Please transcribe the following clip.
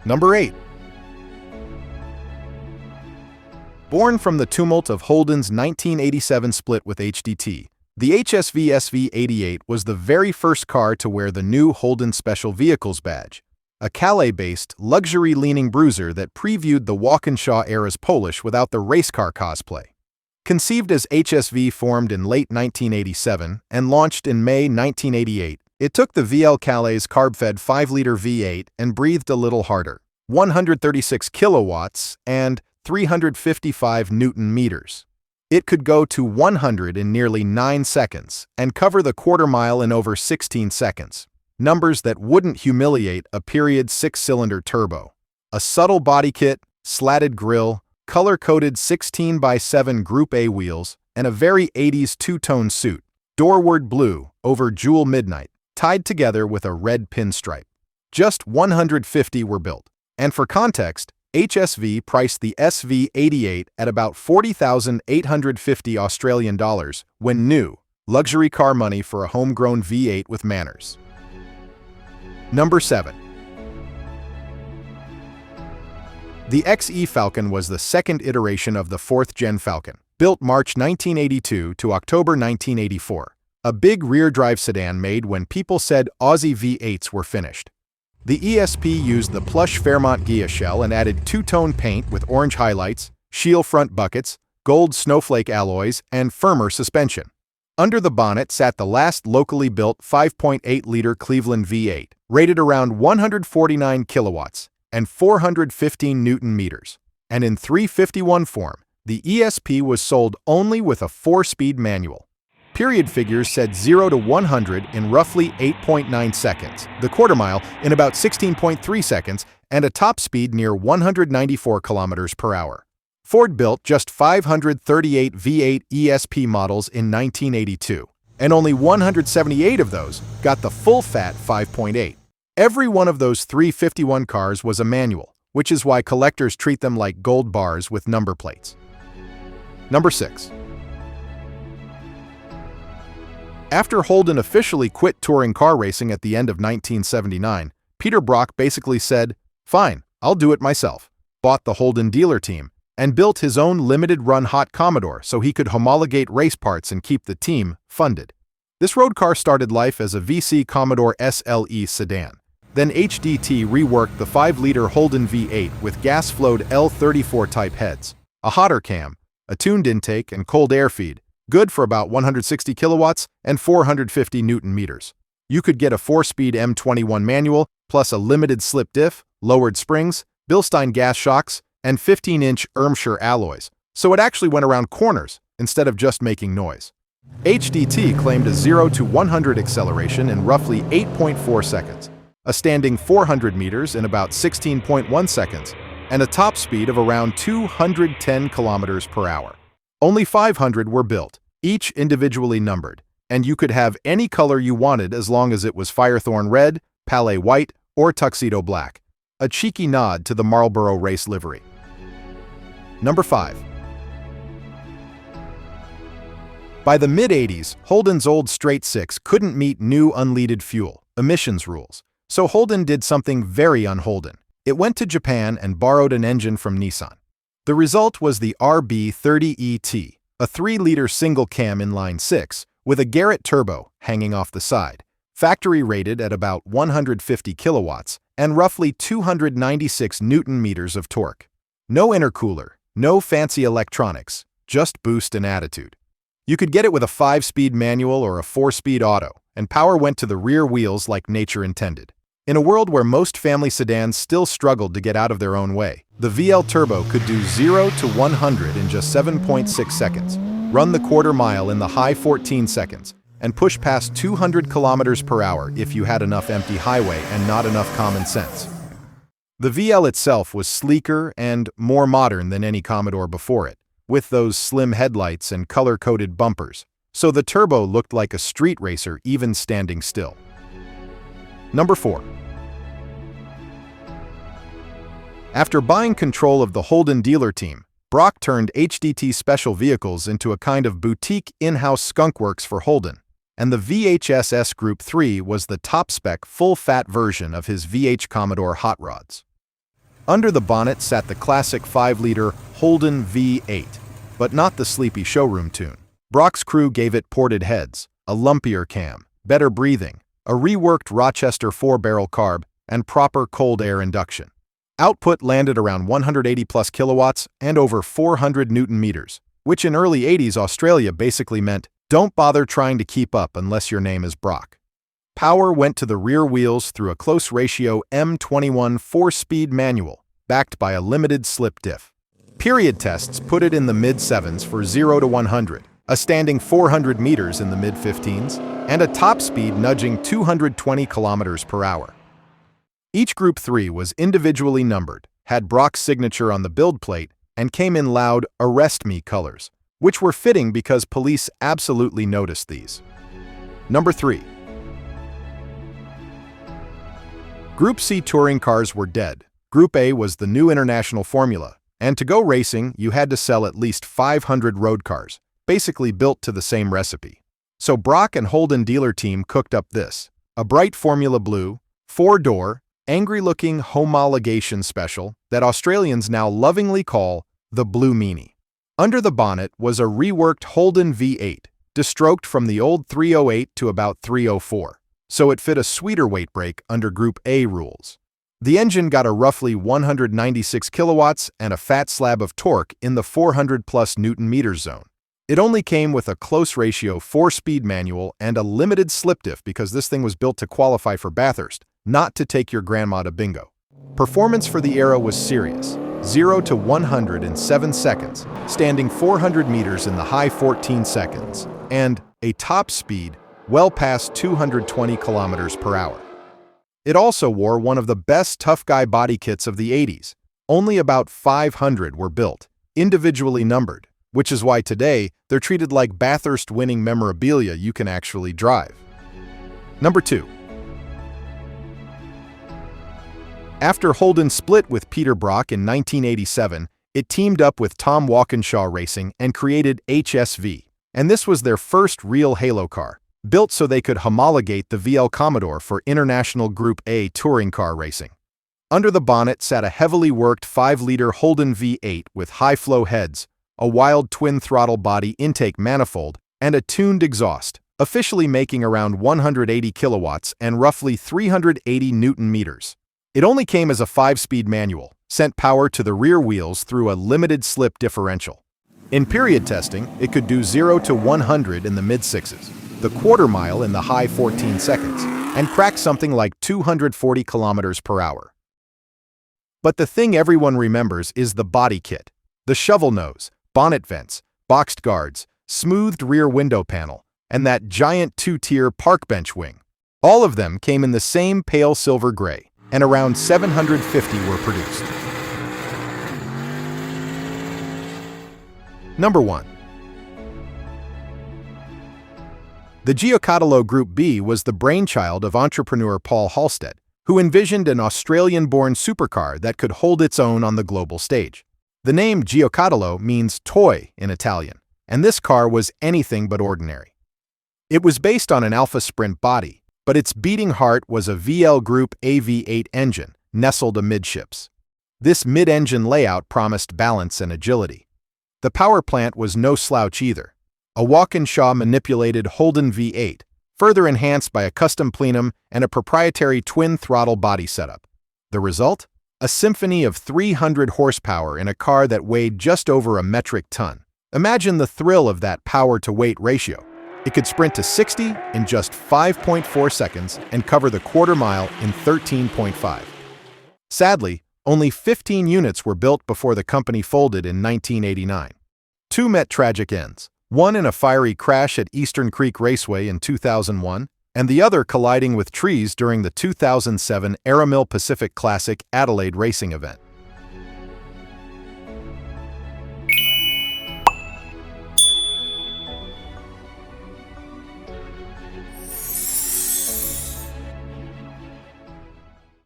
Number 8. Born from the tumult of Holden's 1987 split with HDT, the HSV SV88 was the very first car to wear the new Holden Special Vehicles badge, a Calais-based, luxury-leaning bruiser that previewed the Walkinshaw era's Polish without the race car cosplay. Conceived as HSV formed in late 1987 and launched in May 1988, it took the VL Calais carb-fed 5-liter V8 and breathed a little harder, 136 kilowatts and 355 Newton meters. It could go to 100 in nearly 9 seconds and cover the quarter mile in over 16 seconds, numbers that wouldn't humiliate a period 6-cylinder turbo. A subtle body kit, slatted grille, color-coded 16x7 Group A wheels, and a very 80s two-tone suit, doorward blue over jewel midnight, tied together with a red pinstripe. Just 150 were built. And for context, HSV priced the SV88 at about 40,850 Australian dollars when new, luxury car money for a homegrown V8 with manners. Number 7. The XE Falcon was the second iteration of the 4th-gen Falcon, built March 1982 to October 1984, a big rear-drive sedan made when people said Aussie V8s were finished. The ESP used the plush Fairmont Ghia shell and added two-tone paint with orange highlights, Scheele front buckets, gold snowflake alloys, and firmer suspension. Under the bonnet sat the last locally built 5.8-liter Cleveland V8, rated around 149 kilowatts and 415 Newton meters. And in 351 form, the ESP was sold only with a 4-speed manual. Period figures said 0 to 100 in roughly 8.9 seconds, the quarter mile in about 16.3 seconds, and a top speed near 194 kilometers per hour. Ford built just 538 V8 ESP models in 1982, and only 178 of those got the full-fat 5.8. Every one of those 351 cars was a manual, which is why collectors treat them like gold bars with number plates. Number 6. After Holden officially quit touring car racing at the end of 1979, Peter Brock basically said, "Fine, I'll do it myself," bought the Holden dealer team, and built his own limited-run hot Commodore so he could homologate race parts and keep the team funded. This road car started life as a VC Commodore SLE sedan. Then HDT reworked the 5-liter Holden V8 with gas-flowed L34-type heads, a hotter cam, a tuned intake, and cold air feed, good for about 160 kilowatts and 450 Newton meters. You could get a 4-speed M21 manual, plus a limited slip diff, lowered springs, Bilstein gas shocks, and 15-inch Ermshire alloys, so it actually went around corners instead of just making noise. HDT claimed a 0 to 100 acceleration in roughly 8.4 seconds, a standing 400 meters in about 16.1 seconds, and a top speed of around 210 kilometers per hour. Only 500 were built, each individually numbered, and you could have any color you wanted as long as it was Firethorn red, Palais white, or tuxedo black, a cheeky nod to the Marlboro race livery. Number 5. By the mid-80s, Holden's old straight 6 couldn't meet new unleaded fuel emissions rules, so Holden did something very un-Holden. It went to Japan and borrowed an engine from Nissan. The result was the RB30ET, a 3-liter single-cam inline 6 with a Garrett turbo hanging off the side, factory rated at about 150 kilowatts and roughly 296 Newton meters of torque. No intercooler, no fancy electronics, just boost and attitude. You could get it with a 5-speed manual or a 4-speed auto, and power went to the rear wheels like nature intended. In a world where most family sedans still struggled to get out of their own way, the VL Turbo could do 0 to 100 in just 7.6 seconds, run the quarter mile in the high 14 seconds, and push past 200 kilometers per hour if you had enough empty highway and not enough common sense. The VL itself was sleeker and more modern than any Commodore before it, with those slim headlights and color-coded bumpers, so the Turbo looked like a street racer even standing still. Number 4. After buying control of the Holden dealer team, Brock turned HDT Special Vehicles into a kind of boutique in-house skunkworks for Holden, and the VHSS Group 3 was the top-spec, full-fat version of his VH Commodore hot rods. Under the bonnet sat the classic 5-liter Holden V8, but not the sleepy showroom tune. Brock's crew gave it ported heads, a lumpier cam, better breathing, a reworked Rochester 4-barrel carb, and proper cold air induction. Output landed around 180+ kilowatts and over 400 Newton meters, which in early 80s Australia basically meant, don't bother trying to keep up unless your name is Brock. Power went to the rear wheels through a close ratio M21 4-speed manual, backed by a limited slip diff. Period tests put it in the mid-7s for 0 to 100, a standing 400 meters in the mid-15s, and a top speed nudging 220 kilometers per hour. Each Group 3 was individually numbered, had Brock's signature on the build plate, and came in loud "Arrest Me" colors, which were fitting because police absolutely noticed these. Number 3. Group C touring cars were dead. Group A was the new international formula, and to go racing, you had to sell at least 500 road cars, basically built to the same recipe. So Brock and Holden dealer team cooked up this: a bright Formula Blue, 4-door, angry-looking homologation special that Australians now lovingly call the Blue Meanie. Under the bonnet was a reworked Holden V8, destroked from the old 308 to about 304, so it fit a sweeter weight break under Group A rules. The engine got a roughly 196 kilowatts and a fat slab of torque in the 400+ Newton-meters zone. It only came with a close ratio 4-speed manual and a limited slip diff because this thing was built to qualify for Bathurst, not to take your grandma to bingo. Performance for the era was serious: 0 to 100 in 7 seconds, standing 400 meters in the high 14 seconds, and a top speed well past 220 kilometers per hour. It also wore one of the best tough guy body kits of the 80s. Only about 500 were built, individually numbered, which is why today they're treated like Bathurst-winning memorabilia you can actually drive. Number 2. After Holden split with Peter Brock in 1987, it teamed up with Tom Walkinshaw Racing and created HSV, and this was their first real halo car, built so they could homologate the VL Commodore for international Group A touring car racing. Under the bonnet sat a heavily worked 5-liter Holden V8 with high-flow heads, a wild twin-throttle body intake manifold, and a tuned exhaust, officially making around 180 kilowatts and roughly 380 Newton meters. It only came as a 5-speed manual, sent power to the rear wheels through a limited slip differential. In period testing, it could do 0 to 100 in the mid-6s, the quarter mile in the high 14 seconds, and crack something like 240 kilometers per hour. But the thing everyone remembers is the body kit: the shovel nose, bonnet vents, boxed guards, smoothed rear window panel, and that giant 2-tier park bench wing. All of them came in the same pale silver gray, and around 750 were produced. Number 1. The Giocattolo Group B was the brainchild of entrepreneur Paul Halstead, who envisioned an Australian-born supercar that could hold its own on the global stage. The name Giocattolo means toy in Italian, and this car was anything but ordinary. It was based on an Alpha Sprint body, but its beating heart was a VL Group AV8 engine nestled amidships. This mid-engine layout promised balance and agility. The power plant was no slouch either: a Walkinshaw-manipulated Holden V8, further enhanced by a custom plenum and a proprietary twin-throttle body setup. The result? A symphony of 300 horsepower in a car that weighed just over a metric ton. Imagine the thrill of that power-to-weight ratio. It could sprint to 60 in just 5.4 seconds and cover the quarter mile in 13.5. Sadly, only 15 units were built before the company folded in 1989. 2 met tragic ends, one in a fiery crash at Eastern Creek Raceway in 2001, and the other colliding with trees during the 2007 Aramil Pacific Classic Adelaide racing event.